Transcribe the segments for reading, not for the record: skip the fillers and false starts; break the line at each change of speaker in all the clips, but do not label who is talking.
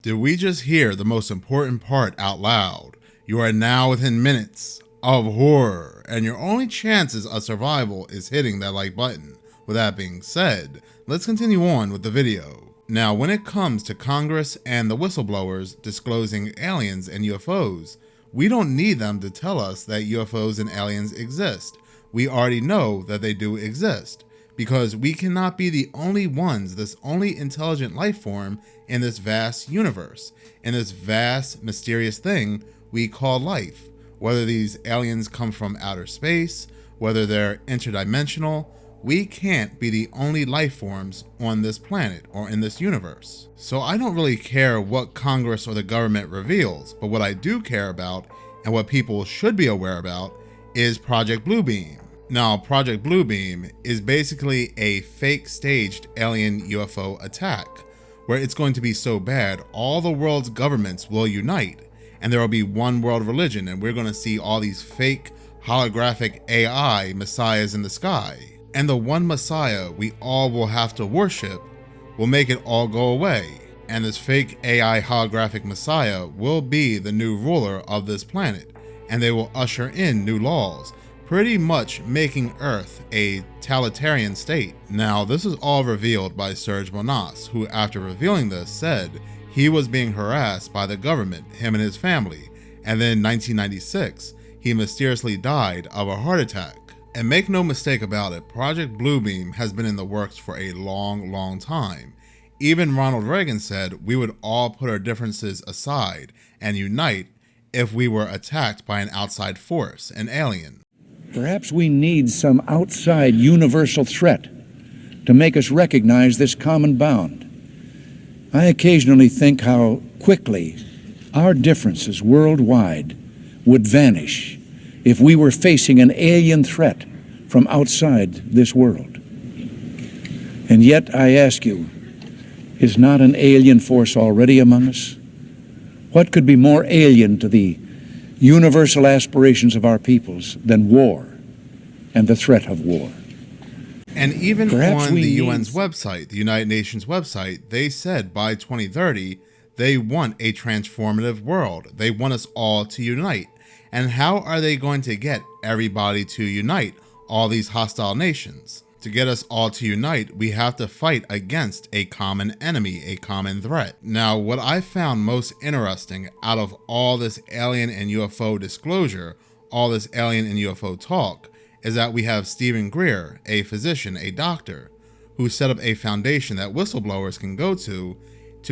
Did we just hear the most important part out loud? You are now within minutes of horror, and your only chances of survival is hitting that like button. With that being said, let's continue on with the video. Now, when it comes to Congress and the whistleblowers disclosing aliens and UFOs, we don't need them to tell us that UFOs and aliens exist. We already know that they do exist, because we cannot be the only ones, this only intelligent life form in this vast universe, in this vast, mysterious thing we call life. Whether these aliens come from outer space, whether they're interdimensional, we can't be the only life forms on this planet or in this universe. So I don't really care what Congress or the government reveals, but what I do care about, and what people should be aware about, is Project Bluebeam. Now, Project Bluebeam is basically a fake staged alien UFO attack, where it's going to be so bad all the world's governments will unite, and there will be one world religion, and we're going to see all these fake holographic AI messiahs in the sky. And the one messiah we all will have to worship will make it all go away, and this fake AI holographic messiah will be the new ruler of this planet, and they will usher in new laws, pretty much making Earth a totalitarian state. Now, this is all revealed by Serge Bonas, who after revealing this said he was being harassed by the government, him and his family, and then in 1996, he mysteriously died of a heart attack. And make no mistake about it, Project Bluebeam has been in the works for a long time. Even Ronald Reagan said we would all put our differences aside and unite if we were attacked by an outside force, an alien.
Perhaps we need some outside universal threat to make us recognize this common bound. I occasionally think how quickly our differences worldwide would vanish if we were facing an alien threat from outside this world. And yet, I ask you, is not an alien force already among us? What could be more alien to the universal aspirations of our peoples than war and the threat of war?
And even on the UN's website, the United Nations website, they said by 2030, they want a transformative world. They want us all to unite. And how are they going to get everybody to unite, all these hostile nations? To get us all to unite, we have to fight against a common enemy, a common threat. Now, what I found most interesting out of all this alien and UFO disclosure, all this alien and UFO talk, is that we have Stephen Greer, a physician, a doctor, who set up a foundation that whistleblowers can go to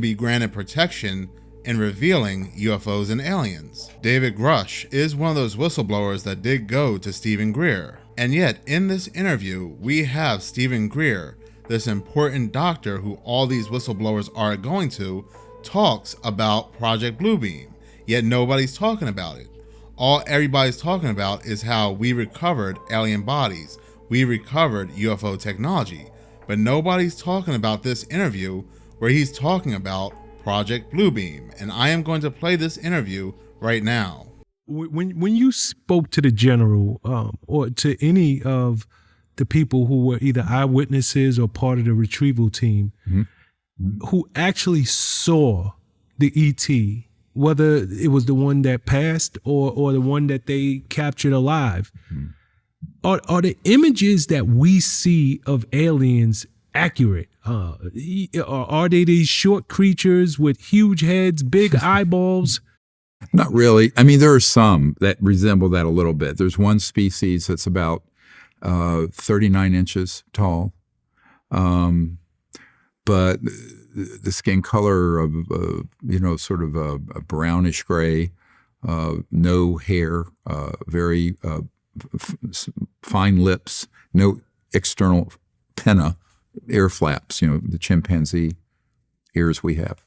be granted protection in revealing UFOs and aliens. David Grush is one of those whistleblowers that did go to Stephen Greer. And yet, in this interview, we have Stephen Greer, this important doctor who all these whistleblowers are going to, talks about Project Bluebeam, yet nobody's talking about it. All everybody's talking about is how we recovered alien bodies, we recovered UFO technology, but nobody's talking about this interview where he's talking about Project Bluebeam, and I am going to play this interview right now.
When you spoke to the general or to any of the people who were either eyewitnesses or part of the retrieval team, who actually saw the ET, whether it was the one that passed or the one that they captured alive, are the images that we see of aliens accurate? Are they these short creatures with huge heads, big eyeballs?
Not really. I mean, there are some that resemble that a little bit. There's one species that's about 39 inches tall, but the skin color of, sort of a brownish gray, no hair, very fine lips, no external pinna, ear flaps, the chimpanzee ears we have.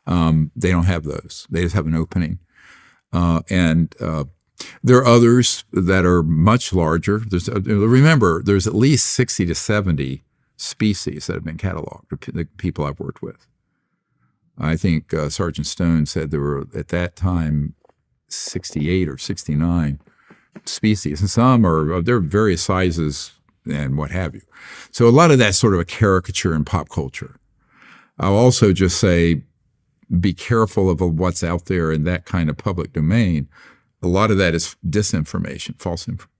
They don't have those. They just have an opening. And there are others that are much larger. Remember, there's at least 60 to 70 species that have been cataloged, the people I've worked with. I think Sergeant Stone said there were, at that time, 68 or 69 species. And some they're various sizes and what have you. So a lot of that's sort of a caricature in pop culture. I'll also just say be careful of what's out there in that kind of public domain. A lot of that is disinformation, false information.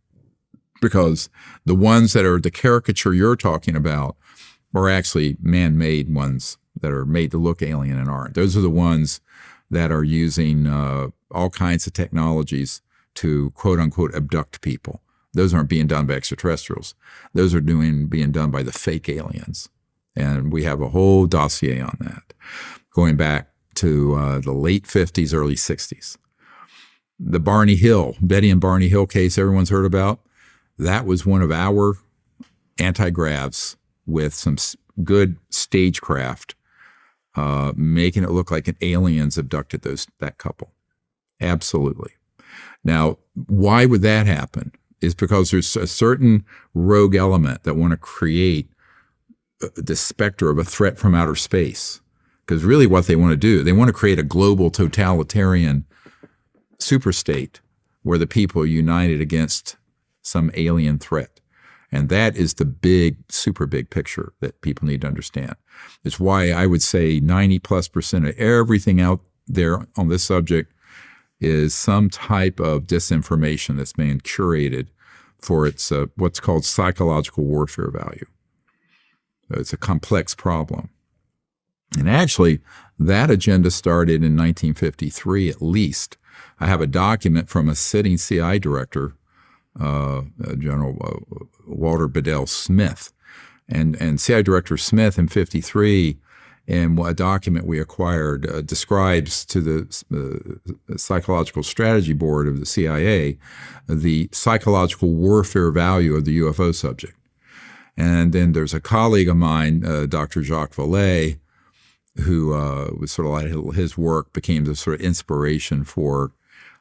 Because the ones that are the caricature you're talking about are actually man-made ones that are made to look alien and aren't. Those are the ones that are using all kinds of technologies to quote-unquote abduct people. Those aren't being done by extraterrestrials. Those are being done by the fake aliens. And we have a whole dossier on that, going back to the late 50s, early 60s. The Betty and Barney Hill case everyone's heard about, that was one of our anti-gravs with some good stagecraft, making it look like an aliens abducted that couple. Absolutely. Now, why would that happen? Is because there's a certain rogue element that want to create the specter of a threat from outer space. Because really what they want to do, they want to create a global totalitarian superstate where the people are united against some alien threat. And that is the big, super big picture that people need to understand. It's why I would say 90+% of everything out there on this subject is some type of disinformation that's being curated for its what's called psychological warfare value. It's a complex problem. And actually, that agenda started in 1953 at least. I have a document from a sitting CI director, General Walter Bedell Smith. And CI Director Smith in 53, in a document we acquired, describes to the Psychological Strategy Board of the CIA the psychological warfare value of the UFO subject. And then there's a colleague of mine, Dr. Jacques Vallée, who was sort of like his work became the sort of inspiration for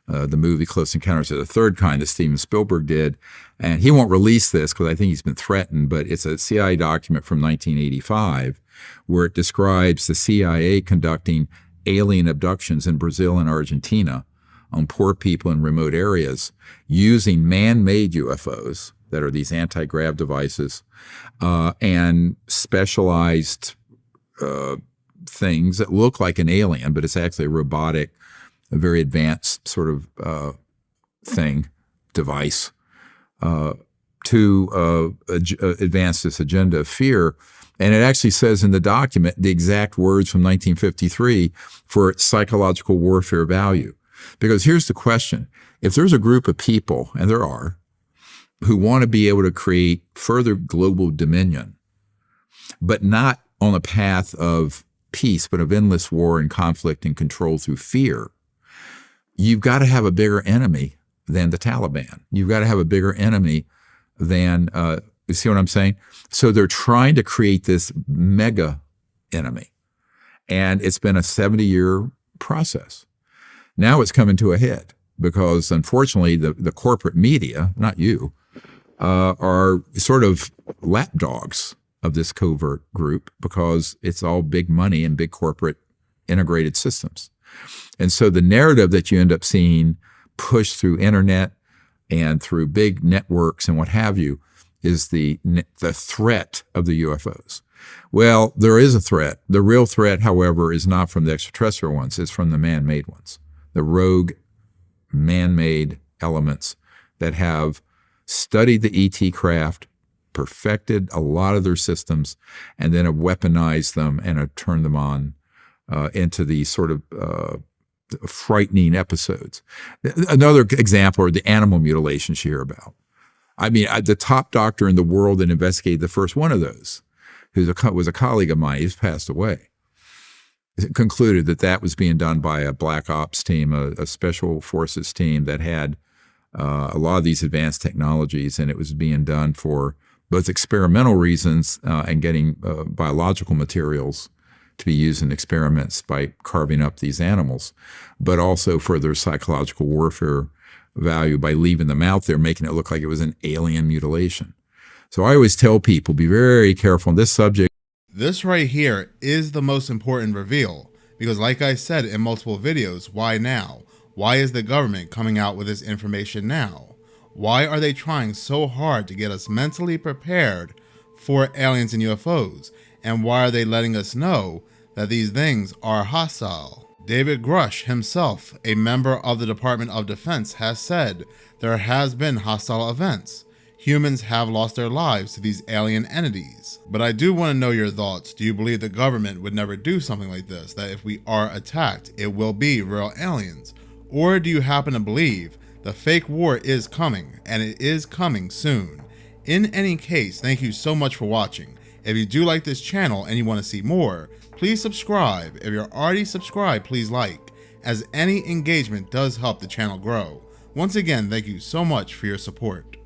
the movie Close Encounters of the Third Kind that Steven Spielberg did. And he won't release this because I think he's been threatened, but it's a CIA document from 1985 where it describes the CIA conducting alien abductions in Brazil and Argentina on poor people in remote areas using man-made UFOs that are these anti-grav devices and specialized things that look like an alien, but it's actually a robotic, a very advanced sort of device, to advance this agenda of fear. And it actually says in the document the exact words from 1953 for its psychological warfare value. Because here's the question. If there's a group of people, and there are, who want to be able to create further global dominion, but not on a path of peace, but of endless war and conflict and control through fear, you've got to have a bigger enemy than the Taliban. You've got to have a bigger enemy than, you see what I'm saying? So they're trying to create this mega enemy. And it's been a 70-year process. Now it's coming to a head because, unfortunately, the corporate media, not you, are sort of lapdogs of this covert group because it's all big money and big corporate integrated systems. And so the narrative that you end up seeing pushed through internet and through big networks and what have you is the threat of the UFOs. Well, there is a threat. The real threat, however, is not from the extraterrestrial ones. It's from the man-made ones, the rogue man-made elements that have studied the ET craft, perfected a lot of their systems, and then have weaponized them and have turned them on into these sort of frightening episodes. Another example are the animal mutilations you hear about. I mean, the top doctor in the world that investigated the first one of those, who was a colleague of mine, he's passed away, concluded that that was being done by a black ops team, a special forces team that had a lot of these advanced technologies, and it was being done for both experimental reasons and getting biological materials to be used in experiments by carving up these animals, but also for their psychological warfare value by leaving them out there, making it look like it was an alien mutilation. So I always tell people, be very careful on this subject.
This right here is the most important reveal because, like I said in multiple videos, why now? Why is the government coming out with this information now? Why are they trying so hard to get us mentally prepared for aliens and UFOs? And why are they letting us know that these things are hostile. David Grush himself, a member of the Department of Defense, has said there has been hostile events. Humans have lost their lives to these alien entities. But I do want to know your thoughts. Do you believe the government would never do something like this, that if we are attacked, it will be real aliens? Or do you happen to believe the fake war is coming, and it is coming soon? In any case, thank you so much for watching. If you do like this channel and you want to see more, please subscribe. If you're already subscribed, please like, as any engagement does help the channel grow. Once again, thank you so much for your support.